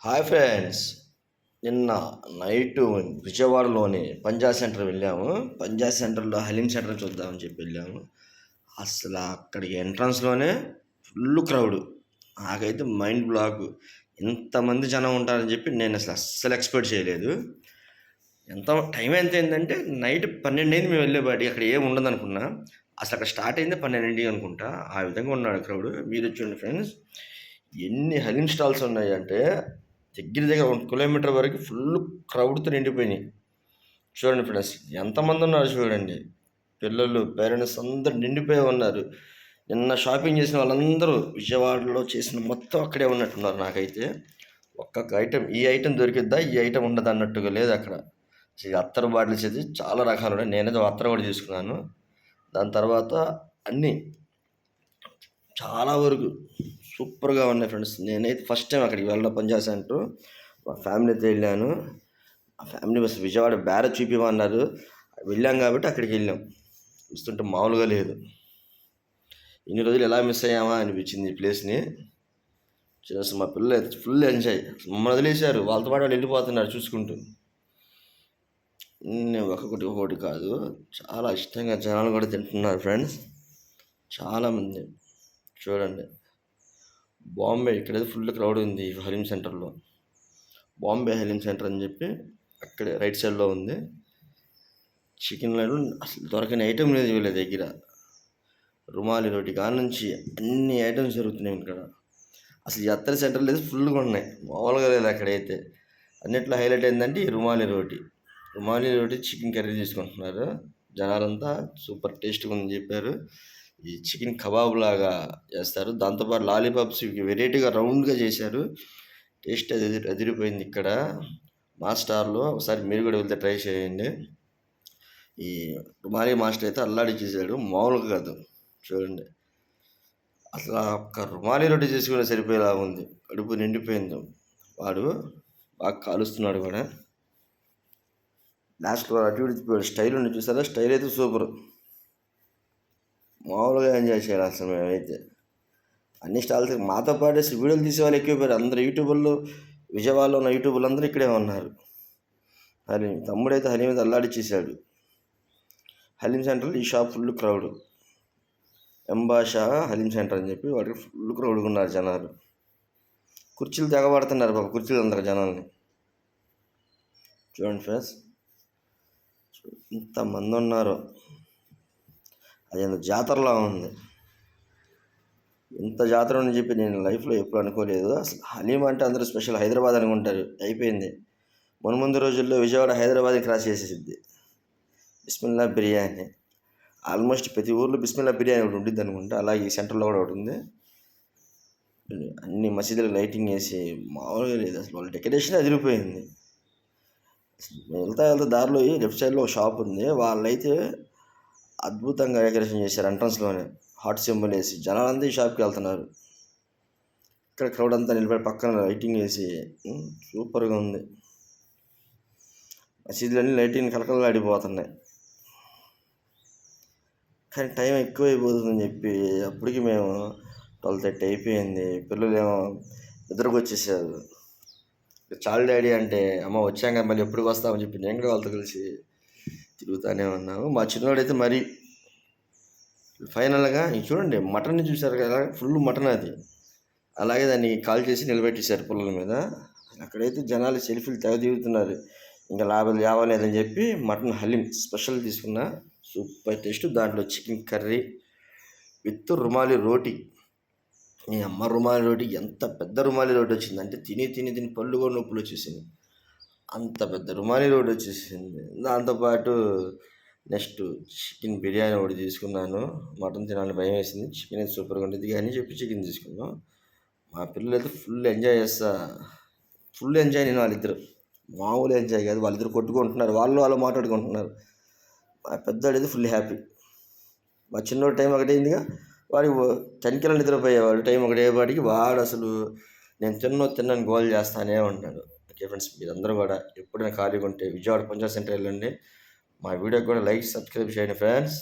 Hi friends. నిన్న night విజయవాడలోని Punjab centre వెళ్ళాము. పంజాబ్ సెంటర్లో హలీం సెంటర్ చూద్దామని చెప్పి వెళ్ళాము. అసలు అక్కడికి ఎంట్రన్స్లోనే ఫుల్ క్రౌడ్. నాకైతే మైండ్ బ్లాక్. ఇంతమంది జనం ఉంటారని చెప్పి నేను అస్సలు ఎక్స్పెక్ట్ చేయలేదు. ఎంత టైం ఎంత అయిందంటే నైట్ 12 అయింది మేము వెళ్ళేపాటికి. అక్కడ ఏమి ఉండదు అనుకున్నా. అసలు అక్కడ స్టార్ట్ అయింది 12 అనుకుంటా. ఆ విధంగా ఉన్నాడు క్రౌడ్. మీరు చూడండి ఫ్రెండ్స్, ఎన్ని హలీం స్టాల్స్ ఉన్నాయంటే దగ్గర 1 కిలోమీటర్ వరకు ఫుల్ క్రౌడ్తో నిండిపోయినాయి. చూడండి ఫ్రెండ్స్, ఎంతమంది ఉన్నారు చూడండి. పిల్లలు, పేరెంట్స్ అందరు నిండిపోయి ఉన్నారు. నిన్న షాపింగ్ చేసిన వాళ్ళందరూ విజయవాడలో చేసిన మొత్తం అక్కడే ఉన్నట్టున్నారు. నాకైతే ఒక్కొక్క ఐటెం, ఈ ఐటెం దొరికిద్దా, ఈ ఐటెం ఉండదు అన్నట్టుగా లేదు అక్కడ. అత్తర్ బాటిల్స్ అయితే చాలా రకాలు ఉన్నాయి. నేనైతే అత్తర్ కూడా తీసుకున్నాను. దాని తర్వాత అన్నీ చాలా వరకు సూపర్గా ఉన్నాయి ఫ్రెండ్స్. నేనైతే ఫస్ట్ టైం అక్కడికి వెళ్ళడం పంజాబ్ సెంటర్. మా ఫ్యామిలీతో వెళ్ళాను. ఆ ఫ్యామిలీ బస్ విజయవాడ బ్యారేజ్ చూపిమన్నారు. వెళ్ళాం కాబట్టి అక్కడికి వెళ్ళాం. చూస్తుంటే మామూలుగా లేదు. ఇన్ని రోజులు ఎలా మిస్ అయ్యామా అనిపించింది ఈ ప్లేస్ని. చూసి మా పిల్లలు అయితే ఫుల్ ఎంజాయ్. మమ్మల్ని వదిలేశారు, వాళ్ళతో పాటు వాళ్ళు వెళ్ళిపోతున్నారు చూసుకుంటూ. ఒకటి కాదు, చాలా ఇష్టంగా జనాలు కూడా తింటున్నారు ఫ్రెండ్స్, చాలామంది. చూడండి, బాంబే ఇక్కడైతే ఫుల్ క్రౌడ్ ఉంది హలీం సెంటర్లో. బాంబే హలీం సెంటర్ అని చెప్పి అక్కడే రైట్ సైడ్లో ఉంది. చికెన్ లైన్ అసలు దొరకని ఐటెం లేదు వీళ్ళ దగ్గర. రుమాలి రోటి కాడ నుంచి అన్ని ఐటమ్స్ జరుగుతున్నాయి ఇక్కడ. అసలు ఎత్తడి సెంటర్లు అయితే ఫుల్గా ఉన్నాయి, మామూలుగా లేదు అక్కడైతే. అన్నిట్లో హైలైట్ ఏంటంటే ఈ రుమాలి రోటి చికెన్ కర్రీ తీసుకుంటున్నారు జనాలంతా. సూపర్ టేస్ట్గా ఉందని చెప్పారు. ఈ చికెన్ కబాబ్ లాగా చేస్తారు. దాంతోపాటు లాలీపాప్స్ వెరైటీగా రౌండ్గా చేశారు. టేస్ట్ అదిరిపోయింది ఇక్కడ మా స్టార్లో. ఒకసారి మీరు కూడా వెళ్తే ట్రై చేయండి. ఈ రుమాలి మాస్టర్ అయితే అల్లాడి చేశాడు, మామూలుగా కాదు. చూడండి, అసలు ఒక్క రుమాలి రొట్టి చేసుకునే సరిపోయేలా ఉంది. కడుపు నిండిపోయింది. వాడు బాగా కాలుస్తున్నాడు కూడా. లాస్ట్లో అటు ఇటు స్టైల్ ఉంది చూసారా, స్టైల్ అయితే సూపర్. మామూలుగా ఎంజాయ్ చేయాలి అసలు మేమైతే. అన్ని స్టాల్స్ మాతో పాటు వీడియోలు తీసే వాళ్ళు ఎక్కువైపోయారు. అందరు యూట్యూబర్లు, విజయవాడలో ఉన్న యూట్యూబర్లు అందరూ ఇక్కడే ఉన్నారు. హలీం తమ్ముడైతే హలీం మీద అల్లాడిచ్చేసాడు. హలీం సెంటర్లో ఈ షాప్ ఫుల్ క్రౌడ్. ఎంబాషా హలీం సెంటర్ అని చెప్పి వాటికి ఫుల్ క్రౌడ్గా ఉన్నారు జనాలు. కుర్చీలు తెగబడుతున్నారు బాబు, కుర్చీలు అందరు జనాల్ని. చూడండి ఫ్రెండ్స్, ఇంతమంది ఉన్నారు. అది జాతరలా ఉంది. ఇంత జాతర అని చెప్పి నేను లైఫ్లో ఎప్పుడు అనుకోలేదు. అసలు హలీం అంటే అందరూ స్పెషల్ హైదరాబాద్ అనుకుంటారు. అయిపోయింది. ముందు రోజుల్లో విజయవాడ హైదరాబాద్ క్రాస్ చేసేసిద్ది. బిస్మిల్లా బిర్యానీ. ఆల్మోస్ట్ ప్రతి ఊర్లో బిస్మిల్లా బిర్యానీ ఒకటి ఉంటుంది అనుకుంటా. అలాగే ఈ సెంటర్లో కూడా ఒకటి ఉంది. అన్ని మసీదులు లైటింగ్ వేసి మామూలుగా లేదు అసలు. వాళ్ళ డెకరేషన్ అదిరిపోయింది. వెళ్తా దారిలో లెఫ్ట్ సైడ్లో ఒక షాప్ ఉంది. వాళ్ళైతే అద్భుతంగా డెకరేషన్ చేశారు. ఎంట్రన్స్లోనే హార్ట్ సింబల్ వేసి జనాలంతా ఈ షాప్కి వెళ్తున్నారు. ఇక్కడ క్రౌడ్ అంతా నిలబడి పక్కన లైటింగ్ వేసి సూపర్గా ఉంది. మసీదులన్నీ లైటింగ్ కలకలలాడిపోతున్నాయి. కానీ టైం ఎక్కువైపోతుందని చెప్పి అప్పటికి మేము 12:30 అయిపోయింది. పిల్లలు ఏమో నిద్రకు వచ్చేసారు. చాలు డాడీ అంటే, అమ్మ వచ్చాం కదా మళ్ళీ ఎప్పటికి వస్తామని చెప్పి నేను కూడా వాళ్ళతో కలిసి తిరుగుతూనే ఉన్నాము. మా చిన్నవాడైతే మరి ఫైనల్గా చూడండి, మటన్ చూశారు కదా, ఫుల్ మటన్ అది. అలాగే దాన్ని కాల్ చేసి నిలబెట్టేశారు పుల్లల మీద. అక్కడైతే జనాలు సెల్ఫీలు తెగ దిగుతున్నారు. ఇంకా లాభాలు లేవలేదని చెప్పి మటన్ హలీం స్పెషల్ తీసుకున్న. Super taste. దాంట్లో చికెన్ కర్రీ విత్ రుమాలి రోటీ. ఈ అమ్మ రుమాలి రోటీ ఎంత పెద్ద రుమాలి రోటీ వచ్చిందంటే తిని పళ్ళు కూడా నొప్పులు వచ్చేసింది. అంత పెద్ద రుమాలి రోటీ వచ్చేసింది. దాంతోపాటు నెక్స్ట్ చికెన్ బిర్యానీ ఒకటి తీసుకున్నాను. మటన్ తినాలని భయం వేసింది. చికెన్ అయితే సూపర్గా ఉంటుంది కానీ చెప్పి చికెన్ తీసుకున్నాం. మా పిల్లలు అయితే ఫుల్ ఎంజాయ్ ఫుల్ ఎంజాయ్. నేను వాళ్ళిద్దరు మామూలు ఎంజాయ్ కాదు. వాళ్ళిద్దరు కొట్టుకుంటున్నారు, వాళ్ళు మాట్లాడుకుంటున్నారు. మా పెద్దవాడైతే ఫుల్ హ్యాపీ. మా చిన్నోడు టైం ఒకటైందిగా, వాడికి 10 నిద్రపోయేవాడు. టైం ఒకటేపాటికి వాడు అసలు నేను తిన్నాను గోల్ చేస్తానే ఉంటాడు. ఓకే ఫ్రెండ్స్, మీరందరూ కూడా ఎప్పుడైనా ఖాళీగా ఉంటే విజయవాడ పంజాబ్ సెంటర్ వెళ్ళండి. మా వీడియోకి కూడా లైక్, సబ్స్క్రైబ్ చేయండి ఫ్రెండ్స్.